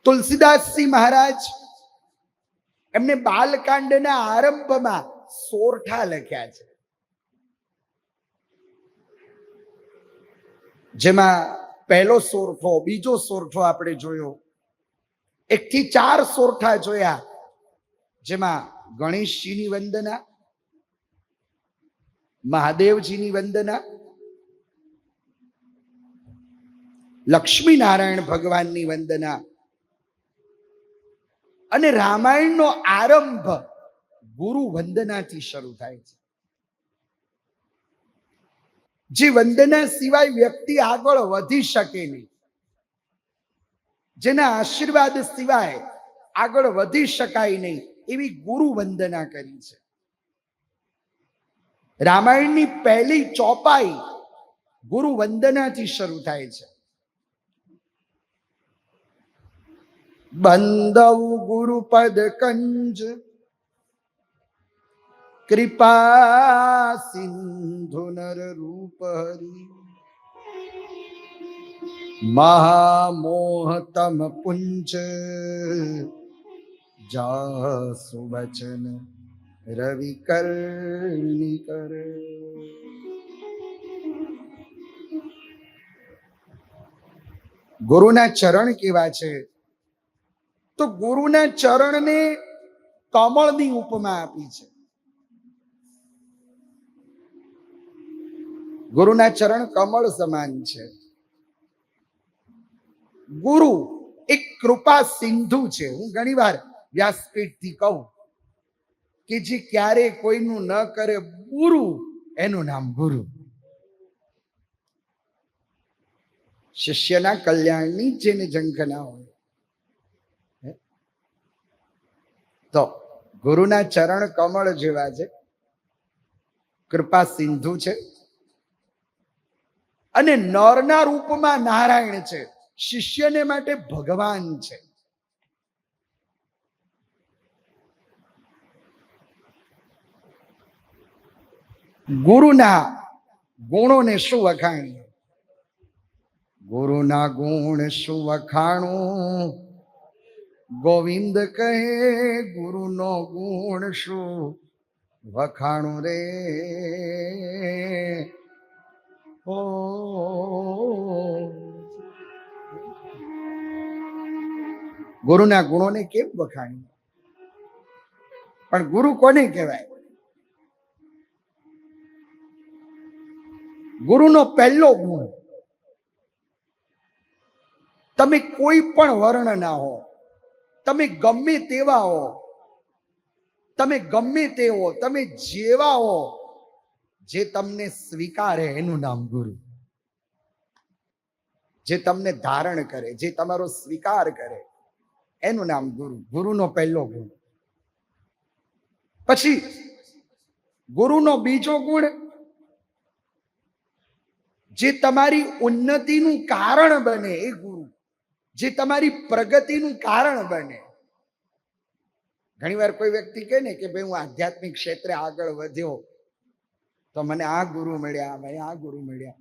તુલસીદાસજી મહારાજ એમને બાલકાંડના આરંભમાં સોરઠા લખ્યા છે, જેમાં પહેલો સોરઠો, બીજો સોરઠો આપણે જોયો, 1 થી 4 સોરઠા જોયા, જેમાં ગણેશજીની વંદના, મહાદેવજીની વંદના, લક્ષ્મી નારાયણ ભગવાનની વંદના અને રામાયણનો આરંભ ગુરુ વંદનાથી શરૂ થાય છે. જે વંદના સિવાય વ્યક્તિ આગળ વધી શકે નહીં, જેના આશીર્વાદ સિવાય આગળ વધી શકાય નહીં, એવી ગુરુ વંદના કરી છે. રામાયણની પહેલી ચોપાઈ ગુરુ વંદનાથી શરૂ થાય છે. બંદવ ગુરુપદ કંજ કૃપા સિંધુ નર રૂપ હરી મહામોહતમ પુંજ જાસુ વચન રવિ કર્ણિકર. ગુરુના ચરણ કેવા છે? તો ગુરુના ચરણને કમળની ઉપમા આપી છે. ગુરુના ચરણ કમળ સમાન છે. ગુરુ એક કૃપા સિંધુ છે. હું ઘણી વાર વ્યાસપીઠથી કહું કે જે ક્યારે કોઈનું ન કરે ગુરુ, એનું નામ ગુરુ. શિષ્યના કલ્યાણની જેને ઝંખના હોય, તો ગુરુના ચરણ કમળ જેવા છે, કૃપા સિંધુ છે, અને નરના રૂપમાં નારાયણ છે, શિષ્યને માટે ભગવાન છે. ગુરુના ગુણોને શું વખાણીએ? ગુરુના ગુણ શું વખાણું? ગોવિંદ કહે ગુરુનો ગુણ શું વખાણું રે. ઓ ગુરુના ગુણોને કેમ વખાણી? પણ ગુરુ કોને કહેવાય? ગુરુનો પહેલો ગુણ, તમે કોઈ પણ વર્ણ ના હો, તમે ગમે તેવા હો, તમે ગમે તે હો, તમે જેવા હો, જે તમને સ્વીકારે એનું નામ ગુરુ. જે તમને ધારણ કરે, જે તમારો સ્વીકાર કરે, એનું નામ ગુરુ. ગુરુનો પહેલો ગુણ. પછી ગુરુનો બીજો ગુણ, જે તમારી ઉન્નતિનું કારણ બને એ ગુરુ, જે તમારી પ્રગતિનું કારણ બને. ઘણીવાર કોઈ વ્યક્તિ કહે ને કે ભાઈ હું આધ્યાત્મિક ક્ષેત્રે આગળ વધ્યો તો મને આ ગુરુ મળ્યા, ભાઈ આ ગુરુ મળ્યા.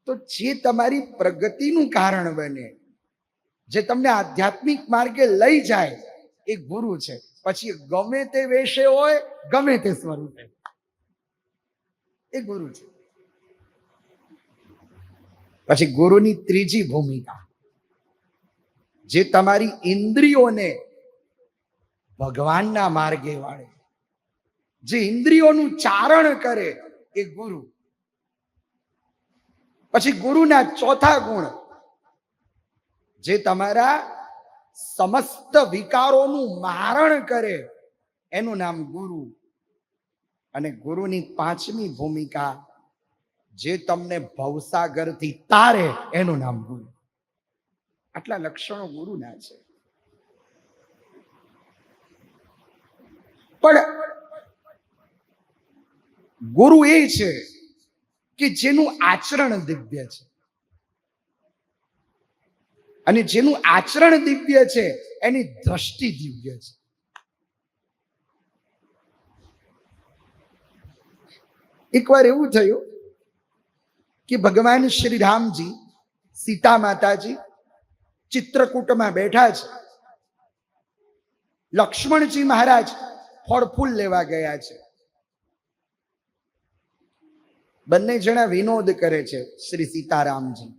તો જે તમારી પ્રગતિનું કારણ બને, જે તમને આધ્યાત્મિક માર્ગે લઈ જાય, એ ગુરુ છે. પછી ગમે તે વેશે હોય, ગમે તે સ્વરૂપે, એ ગુરુ છે. પછી ગુરુની ત્રીજી ભૂમિકા, જે તમારી ઇન્દ્રિયોને ભગવાનના માર્ગે વાળે, જે ઇન્દ્રિયોનું ચારણ કરે, એ ગુરુ. પછી ગુરુના ચોથા ગુણ, જે તમારા સમસ્ત વિકારોનું મારણ કરે, એનું નામ ગુરુ. અને ગુરુની પાંચમી ભૂમિકા, જે તમને ભવસાગરથી તારે, એનું નામ ગુરુ. આટલા લક્ષણો ગુરુના છે. પણ ગુરુ એ છે કે જેનું આચરણ દિવ્ય છે, અને જેનું આચરણ દિવ્ય છે એની દ્રષ્ટિ દિવ્ય છે. એકવાર એવું થયું કે ભગવાન શ્રી રામજી, સીતા માતાજી ચિત્રકૂટમાં બેઠા છે, લક્ષ્મણજી મહારાજ ફળ ફૂલ લેવા ગયા છે. બંને જણા વિનોદ કરે છે, શ્રી સીતારામજી.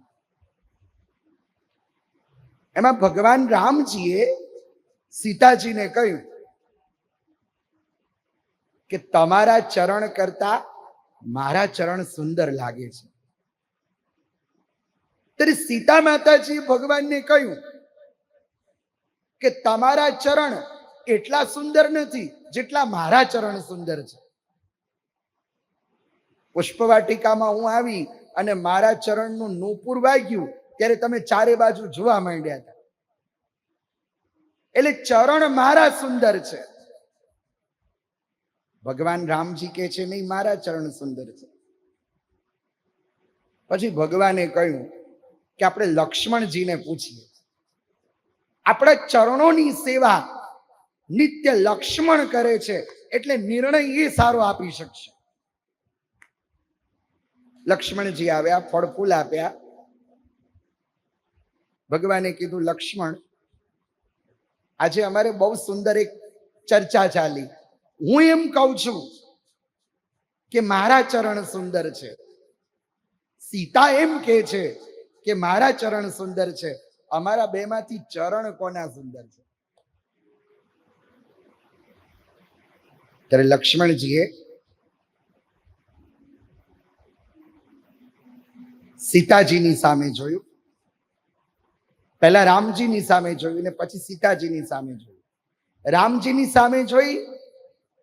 એમાં ભગવાન રામજીએ સીતાજીને કહ્યું કે તમારા ચરણ કરતા મારા ચરણ સુંદર લાગે છે. ત્યારે સીતા માતાજીએ ભગવાનને કહ્યું કે તમારા ચરણ એટલા સુંદર નથી જેટલા મારા ચરણ સુંદર છે. પુષ્પવાટિકામાં હું આવી અને મારા ચરણનું નૂપુર વાગ્યું ત્યારે તમે ચારે બાજુ જોવા માંડ્યા હતા. એટલે ચરણ મારા સુંદર છે. ભગવાન રામજી કહે છે નહીં, મારા ચરણ સુંદર છે. પછી ભગવાને કહ્યું કે આપણે લક્ષ્મણજીને પૂછીએ. આપણા ચરણોની સેવા નિત્ય લક્ષ્મણ કરે છે એટલે નિર્ણય એ સારો આપી શકશે. લક્ષ્મણજી આવ્યા, ફળ ફૂલ આપ્યા. ભગવાને કીધું, લક્ષ્મણ, આજે અમારે બહુ સુંદર એક ચર્ચા ચાલી. હું એમ કહું છું કે મારા ચરણ સુંદર છે, સીતા એમ કે છે કે મારા ચરણ સુંદર છે. અમારા બેમાંથી ચરણ કોના સુંદર છે? ત્યારે લક્ષ્મણજીએ સીતાજીની સામે જોયું, પહેલા રામજીની સામે જોયું ને પછી સીતાજીની સામે જોયું. રામજીની સામે જોઈ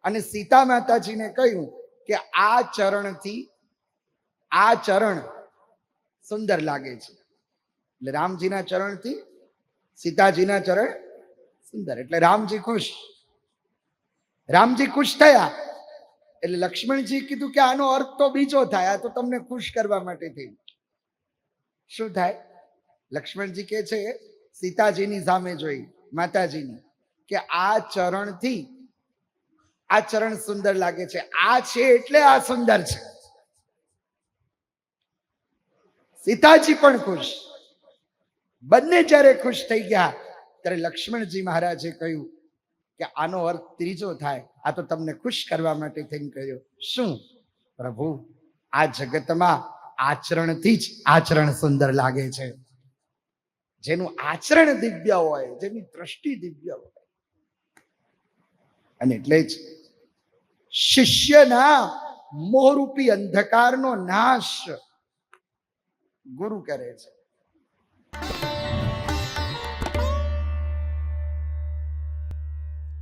અને સીતા માતાજીને કહ્યું કે આ ચરણથી આ ચરણ સુંદર લાગે છે. એટલે રામજીના ચરણથી સીતાજીના ચરણ સુંદર, એટલે રામજી ખુશ. રામજી ખુશ થયા એટલે લક્ષ્મણજી કીધું કે આનો અર્થ તો બીજો થાય, આ તો તમને ખુશ કરવા માટે થયું. શું થાય? લક્ષ્મણજી કહે છે સીતાજીની સામે જોઈ માતાજીની કે આ ચરણથી આ ચરણ સુંદર લાગે છે, આ છે એટલે આ સુંદર છે. સીતાજી પણ ખુશ. બંને જ્યારે ખુશ થઈ ગયા ત્યારે લક્ષ્મણજી મહારાજે કહ્યું કે આનો અર્થ ત્રીજો થાય, આ તો તમને ખુશ કરવા માટે થઈને કહ્યું. શું? પ્રભુ, આ જગતમાં આચરણથી જ આચરણ સુંદર લાગે છે. જેનું આચરણ દિવ્ય હોય, જેની દ્રષ્ટિ દિવ્ય હોય. અને એટલે જ શિષ્યના મોહરૂપી અંધકારનો નાશ ગુરુ કરે છે.